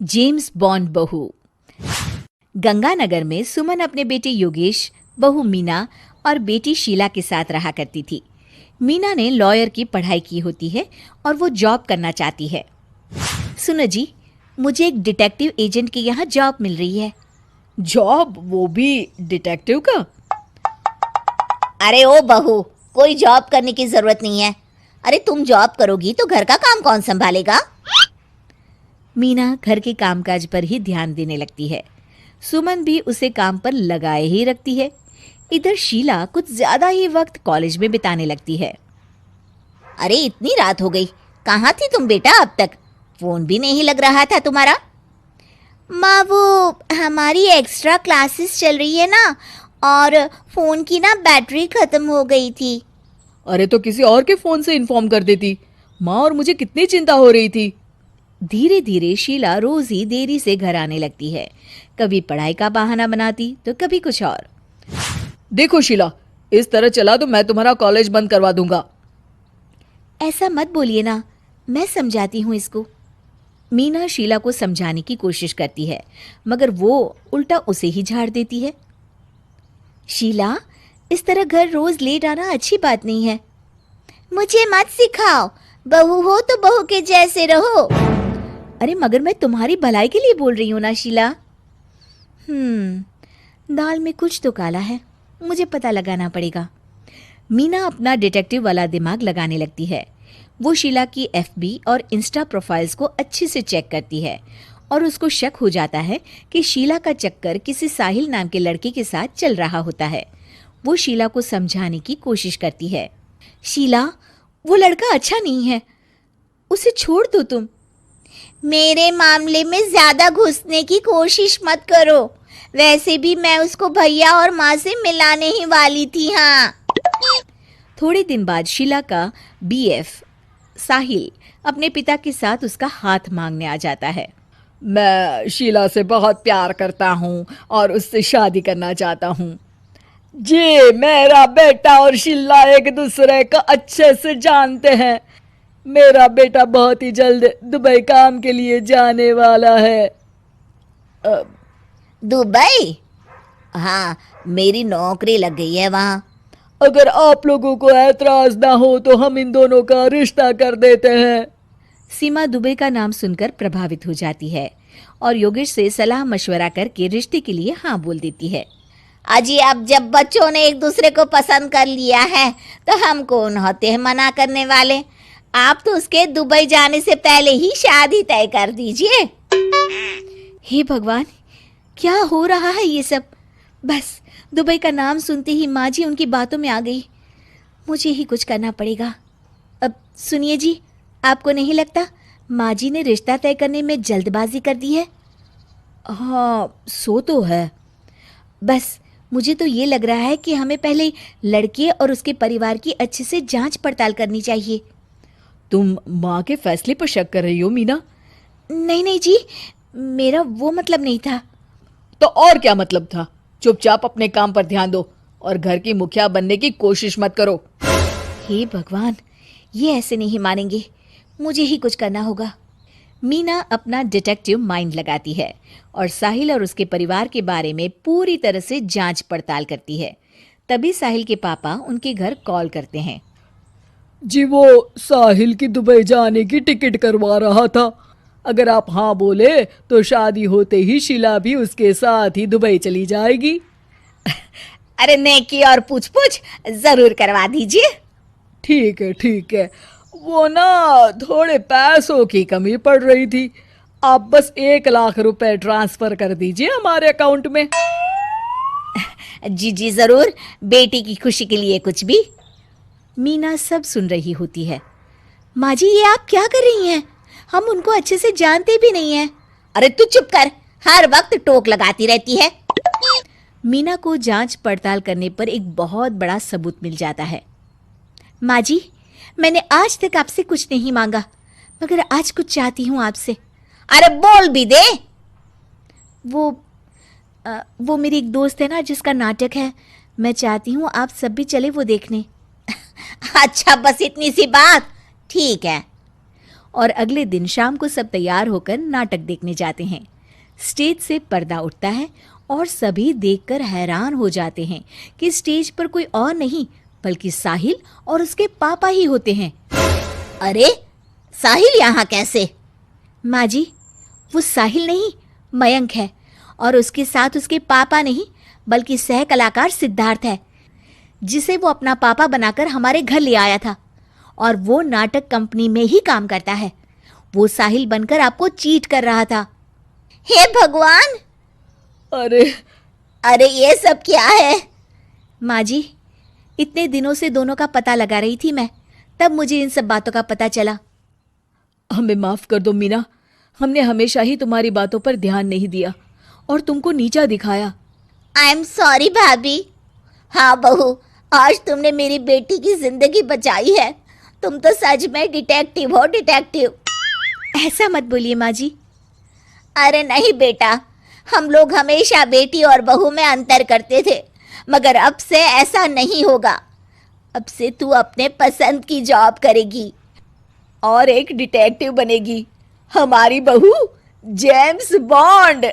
James bond बहू। गंगानगर में सुमन अपने बेटे योगेश, बहू मीना और बेटी शीला के साथ रहा करती थी। मीना ने लॉयर की पढ़ाई की होती है और वो जॉब करना चाहती है। सुनो जी, मुझे एक डिटेक्टिव एजेंट के यहाँ जॉब मिल रही है। जॉब, वो भी डिटेक्टिव का? अरे ओ बहू, कोई जॉब करने की जरूरत नहीं है। अरे तुम जॉब करोगी तो घर का काम कौन संभालेगा? मीना घर के कामकाज पर ही ध्यान देने लगती है। सुमन भी उसे काम पर लगाए ही रखती है। इधर शीला कुछ ज्यादा ही वक्त कॉलेज में बिताने लगती है। अरे इतनी रात हो गई, कहाँ थी तुम बेटा अब तक? फोन भी नहीं लग रहा था तुम्हारा। माँ, वो हमारी एक्स्ट्रा क्लासेस चल रही है ना, और फोन की ना बैटरी खत्म हो गई थी। अरे तो किसी और के फोन से इन्फॉर्म कर देती माँ, और मुझे कितनी चिंता हो रही थी। धीरे धीरे शीला रोज ही देरी से घर आने लगती है। कभी पढ़ाई का बहाना बनाती तो कभी कुछ और। देखो शीला, इस तरह चला तो मैं तुम्हारा कॉलेज बंद करवा दूंगा। ऐसा मत बोलिए ना, मैं समझाती हूँ इसको। मीना शीला को समझाने की कोशिश करती है, मगर वो उल्टा उसे ही झाड़ देती है। शीला, इस तरह घर रोज लेट आना अच्छी बात नहीं है। मुझे मत सिखाओ, बहू हो तो बहू के जैसे रहो। अरे मगर मैं तुम्हारी भलाई के लिए बोल रही हूँ ना शीला। दाल में कुछ तो काला है, मुझे पता लगाना पड़ेगा। मीना अपना डिटेक्टिव वाला दिमाग लगाने लगती है। वो शीला की एफबी और इंस्टा प्रोफाइल्स को अच्छे से चेक करती है और उसको शक हो जाता है कि शीला का चक्कर किसी साहिल नाम के लड़के के साथ चल रहा होता है। वो शीला को समझाने की कोशिश करती है। शीला, वो लड़का अच्छा नहीं है, उसे छोड़ दो तुम। मेरे मामले में ज्यादा घुसने की कोशिश मत करो। वैसे भी मैं उसको भैया और माँ से मिलाने ही वाली थी। हाँ। थोड़े दिन बाद शीला का बीएफ साहिल अपने पिता के साथ उसका हाथ मांगने आ जाता है। मैं शीला से बहुत प्यार करता हूँ और उससे शादी करना चाहता हूँ जी। मेरा बेटा और शीला एक दूसरे को अच्छे से जानते हैं। मेरा बेटा बहुत ही जल्द दुबई काम के लिए जाने वाला है। दुबई? हाँ, मेरी नौकरी लग गई है वहाँ। अगर आप लोगों को ऐतराज ना हो तो हम इन दोनों का रिश्ता कर देते हैं। सीमा दुबई का नाम सुनकर प्रभावित हो जाती है और योगेश से सलाह मशवरा करके रिश्ते के लिए हाँ बोल देती है। अजी, अब जब बच्चों ने एक दूसरे को पसंद कर लिया है तो हम कौन होते हैं मना करने वाले? आप तो उसके दुबई जाने से पहले ही शादी तय कर दीजिए। हे भगवान, क्या हो रहा है ये सब? बस दुबई का नाम सुनते ही माँ जी उनकी बातों में आ गई। मुझे ही कुछ करना पड़ेगा। अब सुनिए जी, आपको नहीं लगता माँ जी ने रिश्ता तय करने में जल्दबाजी कर दी है? हाँ, सो तो है। बस मुझे तो ये लग रहा है कि हमें पहले लड़के और उसके परिवार की अच्छे से जांच पड़ताल करनी चाहिए। तुम माँ के फैसले पर शक कर रही हो मीना? नहीं नहीं जी, मेरा वो मतलब नहीं था। तो और क्या मतलब था? चुपचाप अपने काम पर ध्यान दो और घर की मुखिया बनने की कोशिश मत करो। हे भगवान, ये ऐसे नहीं मानेंगे, मुझे ही कुछ करना होगा। मीना अपना डिटेक्टिव माइंड लगाती है और साहिल और उसके परिवार के बारे में पूरी तरह से जांच पड़ताल करती है। तभी साहिल के पापा उनके घर कॉल करते हैं। जी, वो साहिल की दुबई जाने की टिकट करवा रहा था। अगर आप हाँ बोले तो शादी होते ही शीला भी उसके साथ ही दुबई चली जाएगी। अरे नेकी और पूछ पूछ जरूर करवा दीजिए। ठीक है ठीक है, वो ना थोड़े पैसों की कमी पड़ रही थी। आप बस 1 लाख रुपए ट्रांसफर कर दीजिए हमारे अकाउंट में। जी जी जरूर, बेटी की खुशी के लिए कुछ भी। मीना सब सुन रही होती है। माँ जी, ये आप क्या कर रही हैं? हम उनको अच्छे से जानते भी नहीं हैं। अरे तू चुप कर, हर वक्त टोक लगाती रहती है। मीना को जांच पड़ताल करने पर एक बहुत बड़ा सबूत मिल जाता है। माँ जी, मैंने आज तक आपसे कुछ नहीं मांगा, मगर आज कुछ चाहती हूँ आपसे। अरे बोल भी दे। वो मेरी एक दोस्त है ना जिसका नाटक है, मैं चाहती हूँ आप सब भी चले वो देखने। अच्छा, बस इतनी सी बात? ठीक है। और अगले दिन शाम को सब तैयार होकर नाटक देखने जाते हैं। स्टेज से पर्दा उठता है और सभी देखकर हैरान हो जाते हैं कि स्टेज पर कोई और नहीं बल्कि साहिल और उसके पापा ही होते हैं। अरे साहिल यहाँ कैसे? माँ जी, वो साहिल नहीं मयंक है, और उसके साथ उसके पापा नहीं बल्कि सह कलाकार सिद्धार्थ है, जिसे वो अपना पापा बनाकर हमारे घर ले आया था, और वो नाटक कंपनी में ही काम करता है। वो साहिल बनकर आपको चीट कर रहा था। हे भगवान, अरे अरे ये सब क्या है? माँ जी, इतने दिनों से दोनों का पता लगा रही थी मैं, तब मुझे इन सब बातों का पता चला। हमें माफ कर दो मीना, हमने हमेशा ही तुम्हारी बातों पर ध्यान नहीं दिया और तुमको नीचा दिखाया। आई एम सॉरी भाभी। हाँ बहू, आज तुमने मेरी बेटी की जिंदगी बचाई है। तुम तो सच में डिटेक्टिव हो, डिटेक्टिव। ऐसा मत बोलिए माँ जी। अरे नहीं बेटा, हम लोग हमेशा बेटी और बहू में अंतर करते थे, मगर अब से ऐसा नहीं होगा। अब से तू अपने पसंद की जॉब करेगी और एक डिटेक्टिव बनेगी, हमारी बहू जेम्स बॉन्ड।